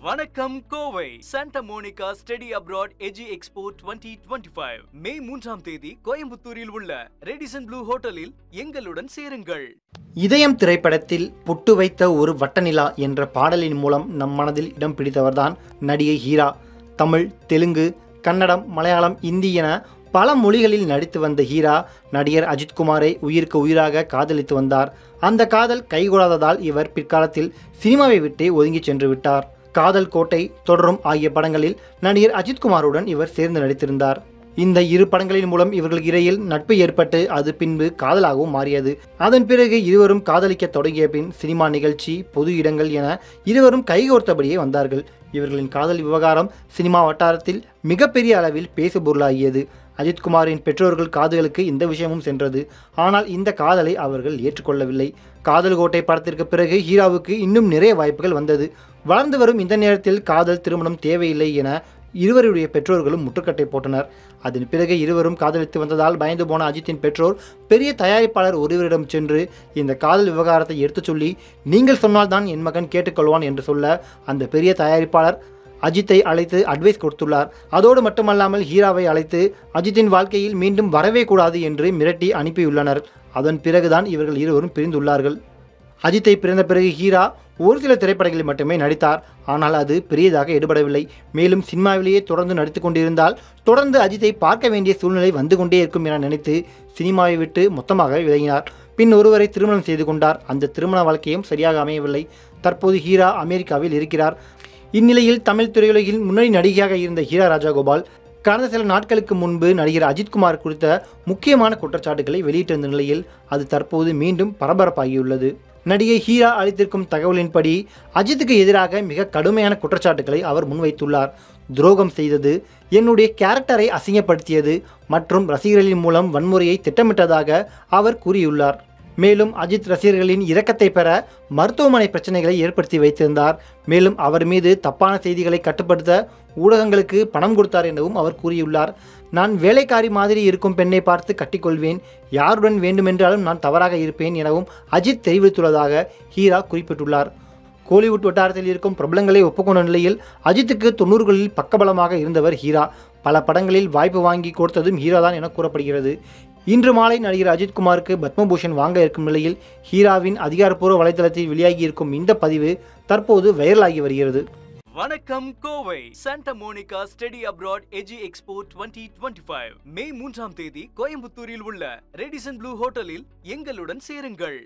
வணக்கம் Kovai Santa Monica study abroad எஜி expo 2025 May 3ஆம் தேதி கோயம்புத்தூரில் உள்ள ரெடிசன் ப்ளூ ஹோட்டலில் எங்களுடன் சேருங்கள். இதயம் திரைப்படத்தில் புட்டு வைத்த ஒரு வட்டநிலா என்ற பாடலின் மூலம் நம் மனதில் இடம் பிடித்தவர்தான் நடிகை ஹீரா. தமிழ், தெலுங்கு, கன்னடம், மலையாளம், இந்தி என பல மொழிகளில் நடித்து வந்த ஹீரா நடிகர் அஜித்குமாரை உயிருக்கு உயிராக காதலித்து வந்தார். அந்த காதல் கைகூடாததால் இவர் பிற்காலத்தில் சினிமாவை விட்டு ஒதுங்கி சென்று விட்டார். காதல் கோட்டை, தொடரும் ஆகிய படங்களில் நடிகர் அஜித்குமாருடன் இவர் சேர்ந்து நடித்திருந்தார். இந்த இரு படங்களின் மூலம் இவர்களுக்கு இடையில் நட்பு ஏற்பட்டு அது பின்பு காதலாகவும் மாறியது. அதன் பிறகு இருவரும் காதலிக்க தொடங்கிய பின் சினிமா நிகழ்ச்சி, பொது இடங்கள் என இருவரும் கைகோர்த்தபடியே வந்தார்கள். இவர்களின் காதல் விவகாரம் சினிமா வட்டாரத்தில் மிகப்பெரிய அளவில் பேசுபொருளாகியது. அஜித்குமாரின் பெற்றோர்கள் காதுகளுக்கு இந்த விஷயமும் சென்றது. ஆனால் இந்த காதலை அவர்கள் ஏற்றுக்கொள்ளவில்லை. காதல் கோட்டை படத்திற்கு பிறகு ஹீராவுக்கு இன்னும் நிறைய வாய்ப்புகள் வந்தது. வளர்ந்து வரும் இந்த நேரத்தில் காதல், திருமணம் தேவையில்லை என இருவருடைய பெற்றோர்களும் முற்றுக்கட்டை போட்டனர். அதன் பிறகு இருவரும் காதலித்து வந்ததால் பயந்து போன அஜித்தின் பெற்றோர் பெரிய தயாரிப்பாளர் ஒருவரிடம் சென்று இந்த காதல் விவகாரத்தை எடுத்துச் சொல்லி, நீங்கள் சொன்னால்தான் என் மகன் கேட்டுக்கொள்வான் என்று சொல்ல அந்த பெரிய தயாரிப்பாளர் அஜித்தை அழைத்து அட்வைஸ் கொடுத்துள்ளார். அதோடு மட்டுமல்லாமல் ஹீராவை அழைத்து அஜித்தின் வாழ்க்கையில் மீண்டும் வரவே கூடாது என்று மிரட்டி அனுப்பியுள்ளனர். அதன் பிறகுதான் இவர்கள் இருவரும் பிரிந்துள்ளார்கள். அஜித்தை பிறந்த பிறகு ஹீரா ஒரு சில திரைப்படங்களில் மட்டுமே நடித்தார். ஆனால் அது பெரியதாக எடுபடவில்லை. மேலும் சினிமாவிலேயே தொடர்ந்து நடித்து கொண்டிருந்தால் தொடர்ந்து அஜித்தை பார்க்க வேண்டிய சூழ்நிலை வந்து கொண்டே இருக்கும் என நினைத்து சினிமாவை விட்டு மொத்தமாக விலகினார். பின் ஒருவரை திருமணம் செய்து கொண்டார். அந்த திருமண வாழ்க்கையும் சரியாக அமையவில்லை. தற்போது ஹீரா அமெரிக்காவில் இருக்கிறார். இந்நிலையில் தமிழ் திரையுலகில் முன்னணி நடிகையாக இருந்த ஹீரா ராஜகோபால் கடந்த சில நாட்களுக்கு முன்பு நடிகர் அஜித்குமார் குறித்த முக்கியமான குற்றச்சாட்டுகளை வெளியிட்டிருந்த நிலையில் அது தற்போது மீண்டும் பரபரப்பாகியுள்ளது. நடிகை ஹீரா அளித்திருக்கும் தகவலின்படி அஜித்துக்கு எதிராக மிக கடுமையான குற்றச்சாட்டுகளை அவர் முன்வைத்துள்ளார். துரோகம் செய்தது, என்னுடைய கேரக்டரை அசிங்கப்படுத்தியது மற்றும் ரசிகர்களின் மூலம் வன்முறையை திட்டமிட்டதாக அவர் கூறியுள்ளார். மேலும் அஜித் ரசிகர்களின் இரக்கத்தை பெற மருத்துவமனை பிரச்சனைகளை ஏற்படுத்தி வைத்திருந்தார். மேலும் அவர் மீது தப்பான செய்திகளை கட்டுப்படுத்த ஊடகங்களுக்கு பணம் கொடுத்தார் எனவும் அவர் கூறியுள்ளார். நான் வேலைக்காரி மாதிரி இருக்கும் பெண்ணை பார்த்து கட்டிக்கொள்வேன், யாருடன் வேண்டுமென்றாலும் நான் தவறாக இருப்பேன் எனவும் அஜித் தெரிவித்துள்ளதாக ஹீரா குறிப்பிட்டுள்ளார். கோலிவுட் வட்டாரத்தில் இருக்கும் பிரபலங்களை ஒப்புக்கொண்ட நிலையில் அஜித்துக்கு 90களில் பக்கபலமாக இருந்தவர் ஹீரா. பல படங்களில் வாய்ப்பு வாங்கி கொடுத்ததும் ஹீரா தான் என கூறப்படுகிறது. இன்று மாலை நடிகர் அஜித்குமாருக்கு பத்மபூஷன் வாங்க இருக்கும் நிலையில் ஹீராவின் அதிகாரப்பூர்வ வலைதளத்தில் வெளியாகி இருக்கும் இந்த பதிவு தற்போது வைரலாகி வருகிறது. வணக்கம் Kovai Santa Monica study abroad எஜி எக்ஸ்போ 2025 மே 3ஆம் தேதி கோயம்புத்தூரில் உள்ள ரெடிசன் ப்ளூ ஹோட்டலில் எங்களுடன் சேருங்கள்.